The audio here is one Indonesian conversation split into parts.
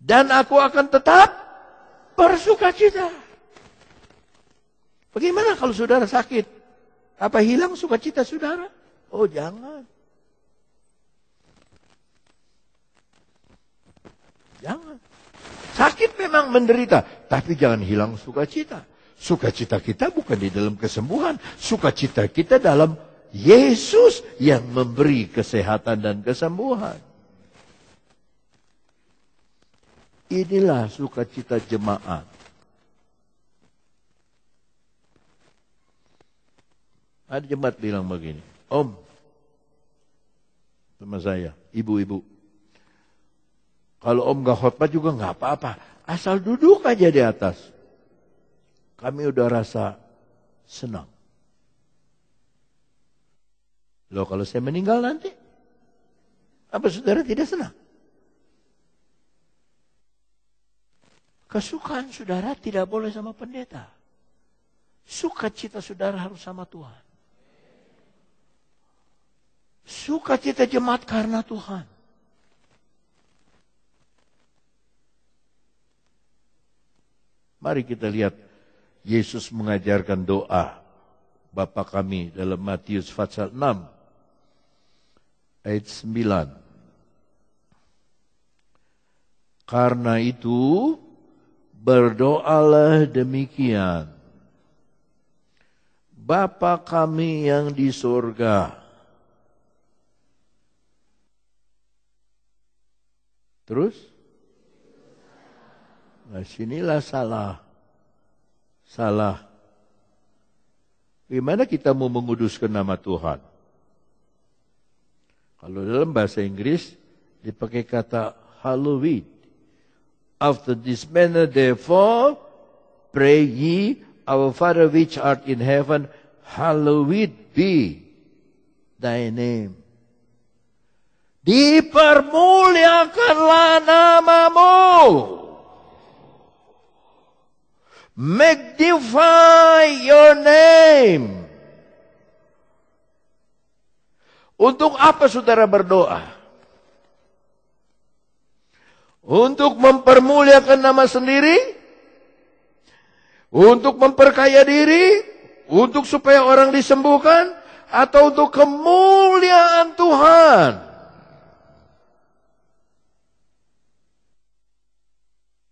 Dan aku akan tetap bersukacita. Bagaimana kalau saudara sakit? Apa hilang sukacita saudara? Oh jangan. Jangan. Sakit memang menderita, tapi jangan hilang sukacita. Sukacita kita bukan di dalam kesembuhan. Sukacita kita dalam Yesus yang memberi kesehatan dan kesembuhan. Inilah sukacita jemaat. Ada jemaat bilang begini, Om, sama saya, ibu-ibu, kalau Om gak khotbah juga gak apa-apa, asal duduk aja di atas. Kami udah rasa senang. Loh kalau saya meninggal nanti, apa saudara tidak senang? Kesukaan saudara tidak boleh sama pendeta. Sukacita saudara harus sama Tuhan. Sukacita jemaat karena Tuhan. Mari kita lihat Yesus mengajarkan doa Bapa kami dalam Matius pasal 6 ayat 9. Karena itu berdoalah demikian. Bapa kami yang di surga. Terus? Nah sinilah salah. Gimana kita mau menguduskan nama Tuhan? Kalau dalam bahasa Inggris dipakai kata hallowed. After this manner therefore pray ye, our Father which art in heaven, hallowed be thy name. Dipermuliakanlah namamu. Magnify your name. Untuk apa saudara berdoa? Untuk mempermuliakan nama sendiri? Untuk memperkaya diri? Untuk supaya orang disembuhkan? Atau untuk kemuliaan Tuhan?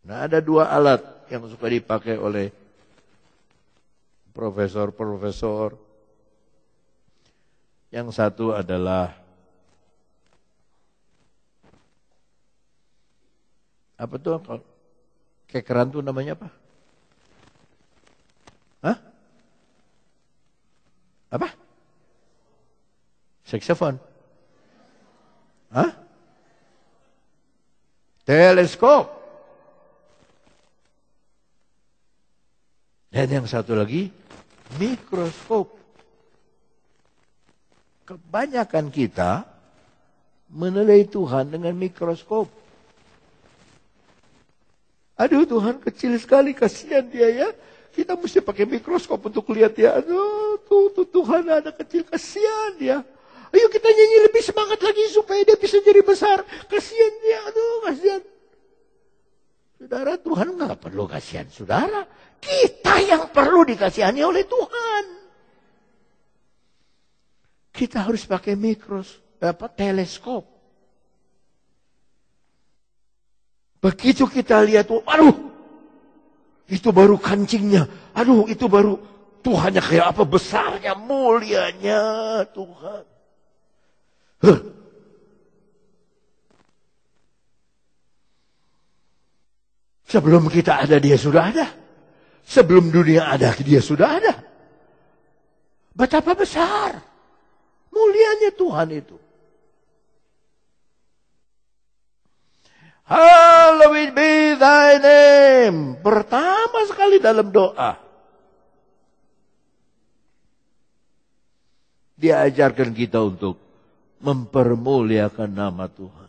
Nah ada dua alat yang suka dipakai oleh profesor-profesor. Yang satu adalah apa tuh? Kekeran tuh namanya apa? Hah? Apa? Saksofon. Hah? Teleskop. Dan yang satu lagi, mikroskop. Kebanyakan kita menilai Tuhan dengan mikroskop. Aduh Tuhan kecil sekali, kasihan dia ya. Kita mesti pakai mikroskop untuk lihat dia. Aduh tuh Tuhan ada kecil, kasihan dia. Ayo kita nyanyi lebih semangat lagi supaya dia bisa jadi besar. Kasihan dia, aduh kasihan. Saudara, Tuhan nggak perlu kasihan saudara. Kita yang perlu dikasihani oleh Tuhan. Kita harus pakai teleskop. Begitu kita lihat, aduh, itu baru kancingnya. Aduh, itu baru Tuhannya kayak apa besarnya, mulianya Tuhan. Sebelum kita ada, dia sudah ada. Sebelum dunia ada, dia sudah ada. Betapa besar mulianya Tuhan itu. Hallowed be thy name. Pertama sekali dalam doa. Dia ajarkan kita untuk mempermuliakan nama Tuhan.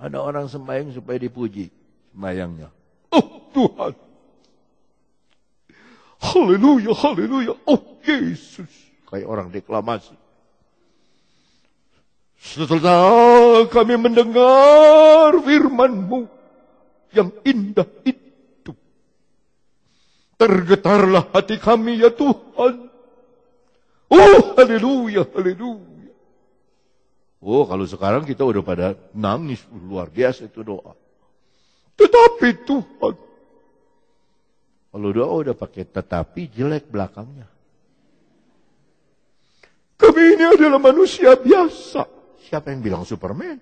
Ada orang sembahyang supaya dipuji sembahyangnya. Oh Tuhan. Haleluya, haleluya. Oh Yesus. Kayak orang deklamasi. Setelah kami mendengar firman-Mu yang indah itu, tergetarlah hati kami ya Tuhan. Oh, haleluya, haleluya. Oh, kalau sekarang kita udah pada nangis, luar biasa itu doa. Tetapi Tuhan, kalau doa udah pakai tetapi, jelek belakangnya. Kami ini adalah manusia biasa. Siapa yang bilang Superman?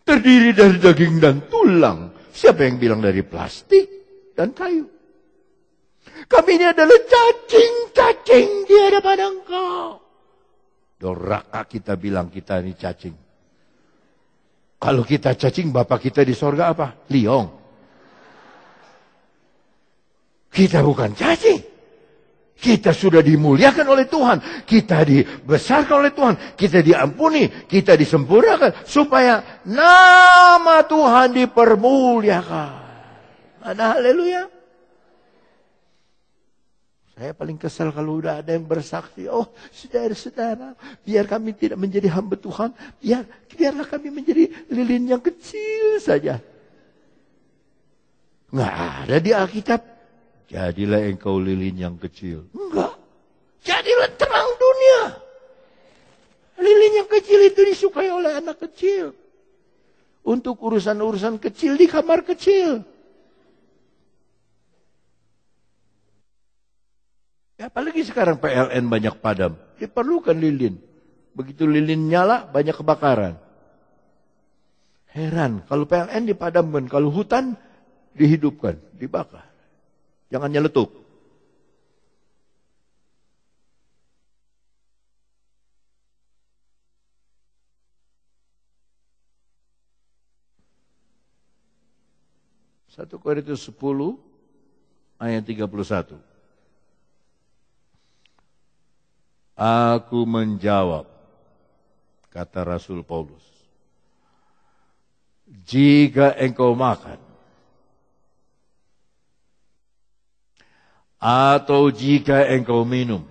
Terdiri dari daging dan tulang. Siapa yang bilang dari plastik dan kayu? Kami ini adalah cacing-cacing di hadapan Engkau. Doraka kita bilang kita ini cacing. Kalau kita cacing, Bapak kita di sorga apa? Liong. Kita bukan cacing. Kita sudah dimuliakan oleh Tuhan. Kita dibesarkan oleh Tuhan. Kita diampuni. Kita disempurnakan. Supaya nama Tuhan dipermuliakan. Ada haleluya. Saya paling kesal kalau udah ada yang bersaksi. Oh, saudara-saudara, biar kami tidak menjadi hamba Tuhan. Biarlah kami menjadi lilin yang kecil saja. Nggak ada di Alkitab. Jadilah engkau lilin yang kecil. Enggak. Jadilah terang dunia. Lilin yang kecil itu disukai oleh anak kecil. Untuk urusan-urusan kecil di kamar kecil. Ya, apalagi sekarang PLN banyak padam. Diperlukan lilin. Begitu lilin nyala, banyak kebakaran. Heran, kalau PLN dipadamkan, kalau hutan dihidupkan, dibakar. Jangan nyeletuk. Satu Korintus 10 ayat 31. Aku menjawab, kata Rasul Paulus, jika engkau makan, atau jika engkau minum,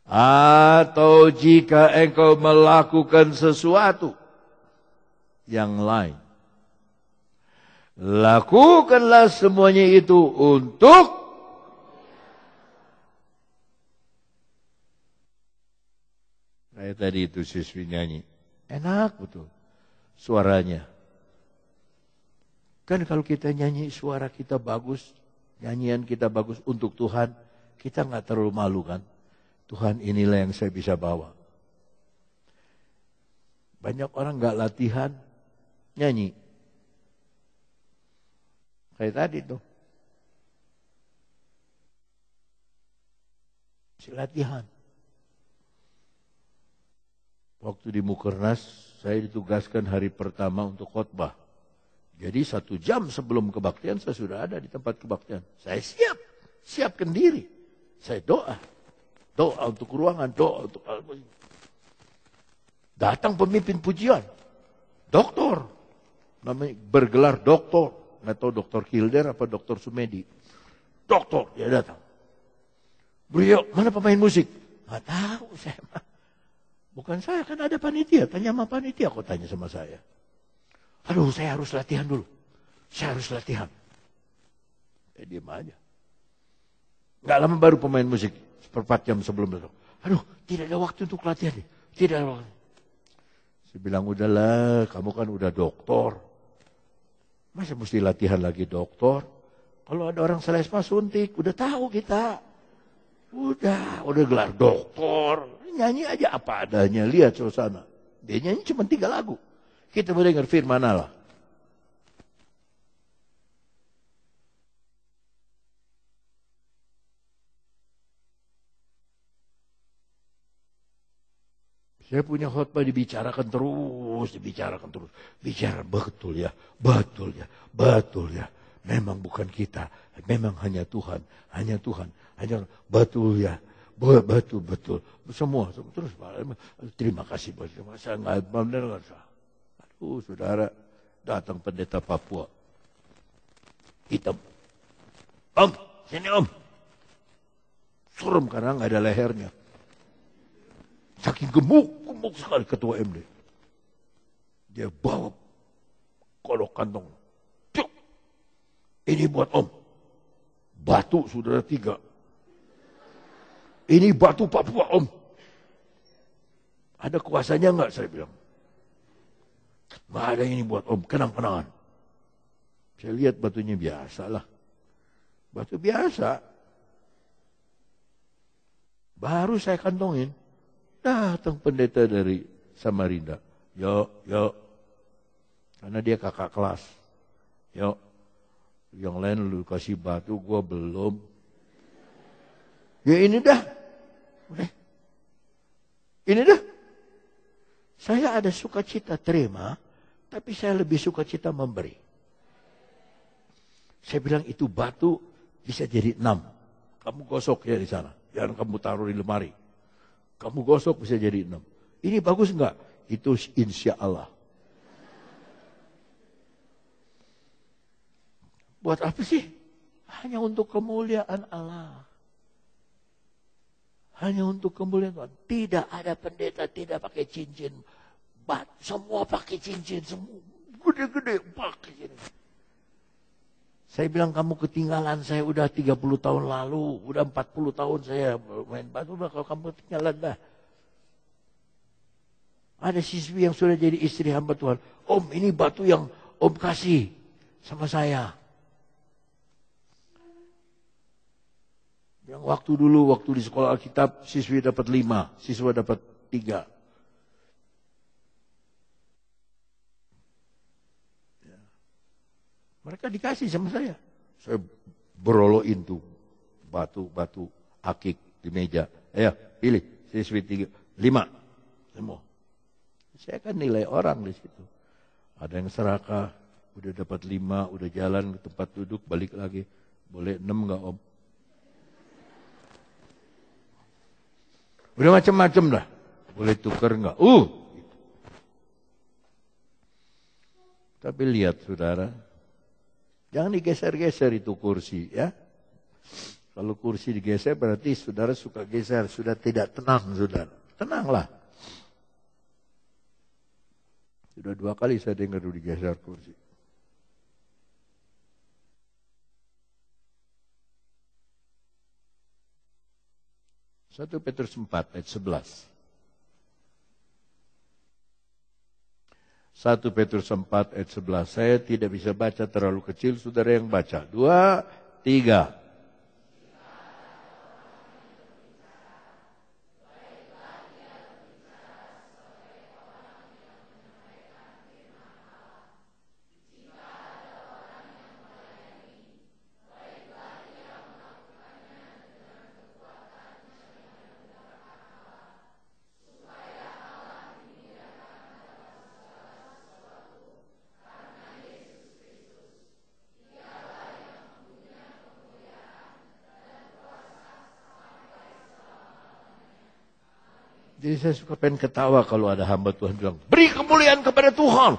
atau jika engkau melakukan sesuatu yang lain, lakukanlah semuanya itu untuk saya tadi itu siswi nyanyi. Enak betul suaranya. Kan kalau kita nyanyi suara kita bagus, nyanyian kita bagus untuk Tuhan, kita nggak terlalu malu kan. Tuhan inilah yang saya bisa bawa. Banyak orang nggak latihan nyanyi. Kayak tadi tuh. Si latihan. Waktu di Mukernas, saya ditugaskan hari pertama untuk khotbah. Jadi 1 jam sebelum kebaktian saya sudah ada di tempat kebaktian. Saya siapkan diri. Saya doa untuk ruangan, doa untuk datang pemimpin pujian, doktor, namanya bergelar doktor, nggak tahu doktor Kilder apa doktor Sumedi, doktor dia datang. Beliau mana pemain musik? Nggak tahu saya. Bukan saya, kan ada panitia. Tanya sama panitia, kok tanya sama saya. Aduh, saya harus latihan dulu. Saya harus latihan. Diam aja. Nggak lama baru pemain musik. 4 jam sebelum itu. Aduh, tidak ada waktu untuk latihan nih. Tidak ada waktu. Saya bilang, udahlah, kamu kan udah doktor. Masa mesti latihan lagi doktor? Kalau ada orang selesma suntik, udah tahu kita. Udah gelar doktor. Nyanyi aja apa adanya, lihat suasana. Dia nyanyi cuma 3 lagu. Kita mau dengar firman Allah. Saya punya khotbah dibicarakan terus. Bicara betul ya. Memang bukan kita. Memang hanya Tuhan. Betul ya. Betul. Semua. Terus terima kasih. Saya nggak benar. Saudara, datang pendeta Papua. Hitam. Om, sini om. Serem karena nggak ada lehernya. saking gemuk sekali ketua MD. Dia bawa kodok kantong. Cuk, ini buat Om. Batu saudara 3. Ini batu Papua Om. Ada kuasanya enggak, saya bilang. Nggak ada, ini buat Om, kenang-kenangan. Saya lihat batunya biasa lah. Batu biasa. Baru saya kantongin. Datang pendeta dari Samarinda. Yuk. Karena dia kakak kelas. Yuk. Yang lain lu kasih batu, gua belum. Ya ini dah. Ini dah. Saya ada sukacita terima, tapi saya lebih sukacita memberi. Saya bilang itu batu bisa jadi 6. Kamu gosok ya di sana. Jangan kamu taruh di lemari. Kamu gosok bisa jadi 6. Ini bagus enggak? Itu insya Allah. Buat apa sih? Hanya untuk kemuliaan Allah. Hanya untuk kemuliaan Tuhan. Tidak ada pendeta tidak pakai cincin. Semua pakai cincin. Semua gede-gede pakai cincin. Saya bilang kamu ketinggalan. Saya udah 30 tahun lalu. Udah 40 tahun saya main batu. Kalau kamu ketinggalan dah. Ada siswi yang sudah jadi istri hamba Tuhan. Om, ini batu yang Om kasih sama saya. Yang waktu di sekolah Alkitab, siswi dapat 5, siswa dapat 3. Ya. Mereka dikasih sama saya. Saya berolokin tuh batu akik di meja. Ayo, pilih siswi 5. Semua. Saya kan nilai orang di situ. Ada yang serakah, udah dapat 5, udah jalan ke tempat duduk, balik lagi. Boleh 6 enggak Om? Udah macam-macam dah. Boleh tukar enggak? Tapi lihat saudara, jangan digeser-geser itu kursi ya. Kalau kursi digeser berarti saudara suka geser, sudah tidak tenang saudara. Tenanglah. Sudah 2 kali saya dengar digeser kursi. 1 Petrus 4 ayat 11. 1 Petrus 4 ayat 11. Saya tidak bisa baca terlalu kecil, saudara yang baca. 2, 3. Jadi saya suka pengen ketawa kalau ada hamba Tuhan bilang, beri kemuliaan kepada Tuhan.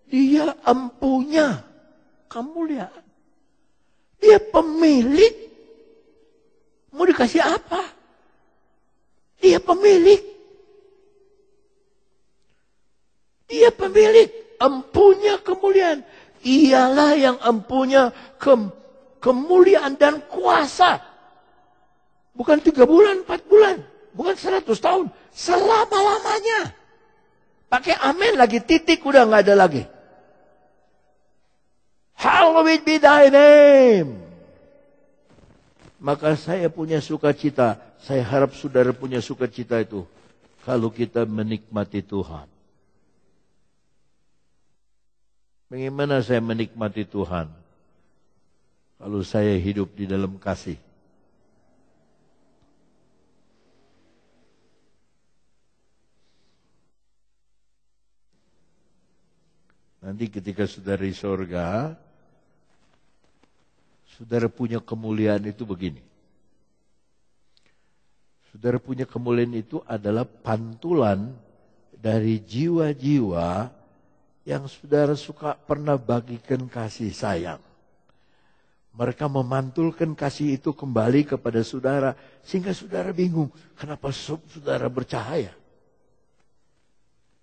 Dia empunya kemuliaan. Dia pemilik. Mau dikasih apa? Dia pemilik. Dia pemilik. Empunya kemuliaan. Ialah yang empunya kemuliaan dan kuasa. Bukan 3 bulan, 4 bulan. Bukan 100 tahun. Selama-lamanya. Pakai amin lagi, titik udah nggak ada lagi. Hallowed be thy name. Maka saya punya sukacita. Saya harap saudara punya sukacita itu. Kalau kita menikmati Tuhan. Bagaimana saya menikmati Tuhan? Kalau saya hidup di dalam kasih. Nanti ketika saudara di sorga, saudara punya kemuliaan itu begini. Saudara punya kemuliaan itu adalah pantulan dari jiwa-jiwa yang saudara suka pernah bagikan kasih sayang. Mereka memantulkan kasih itu kembali kepada saudara. Sehingga saudara bingung, kenapa saudara bercahaya?